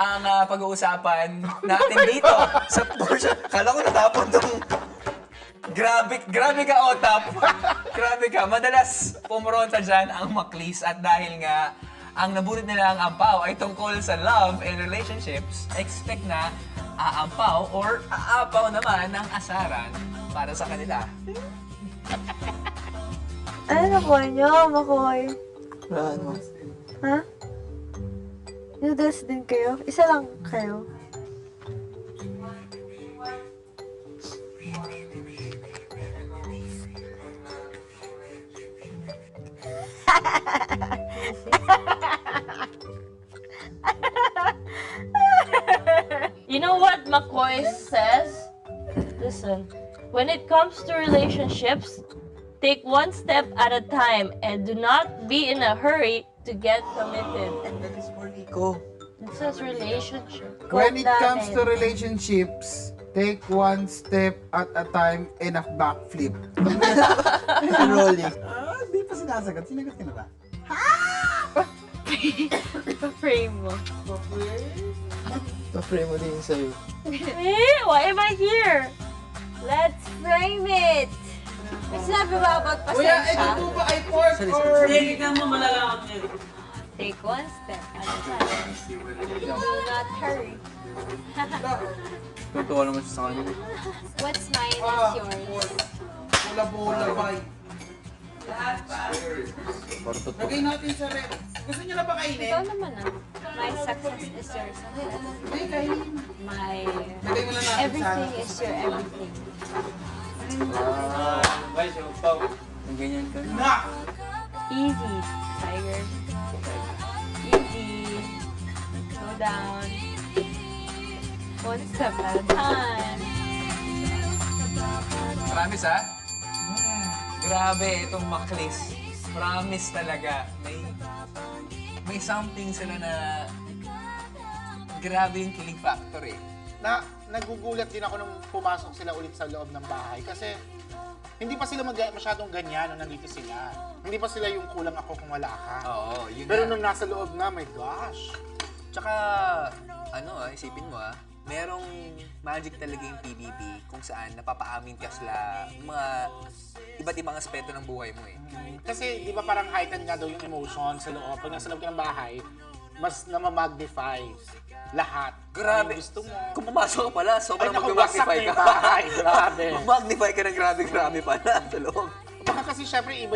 ang pag-uusapan natin dito sa portion. Kala ko natapon tong... Grabe ka, Otap. Grabe ka. Madalas pumuronta dyan ang maklis at dahil nga ang nabunot nila ang ampaw ay tungkol sa love and relationships, expect na aampaw or aapaw naman ng asaran para sa kanila. Ano na po nyo, Makoy? Ano? Ha? Noodles din kayo? Isa lang kayo? You know what McCoy says? Listen, when it comes to relationships, take one step at a time and do not be in a hurry to get committed. That is for Nico. It says relationship. When it Quote comes natin. to relationships, take one step at a time and a backflip. Rolling. Di pa sinasagot. Sinagot ka na ba? Pa-frame mo. Pa-frame mo din sa'yo. Eh, why am I here? Let's frame it! May sinabi ba about pasensya? ito ba ay pork or... Take one step at a time. Do not hurry. Totoo naman siya sa kanila. What's mine is yours. Bola-bola bay. Para totoo. Lagay natin sa rep. Gusto niyo na ba kainin? Ikaw naman ah. My success is your success. Hindi, kainin. My Lagay mo na natin everything is your everything. Ang ganyan ka. Na! Easy, tiger. Easy. Slow down. One step at a time. Promise, ha? Grabe itong maklis. Promise talaga. May something sila na grabe yung killing factor eh. Nagugulat din ako nung pumasok sila ulit sa loob ng bahay kasi hindi pa sila masyadong ganyan nung nandito sila. Hindi pa sila yung kulang ako kung wala ka. Oo, yun Pero na. nung nasa loob na, my gosh. Tsaka, isipin mo merong magic talaga yung PBB kung saan napapaamin ka sila mga iba't ibang aspeto ng buhay mo eh. Kasi di ba parang heightened nga daw yung emotion sa loob. Pag nasa loob ka ng bahay, mas namamagnify lahat. Grabe. Yung gusto mo. Kung pumasok ka pala, sobrang Ay, naku, mag-magnify wasak na ka. yung bahay. Grabe. Mag-magnify ka ng grabe pala sa loob. Baka kasi syempre iba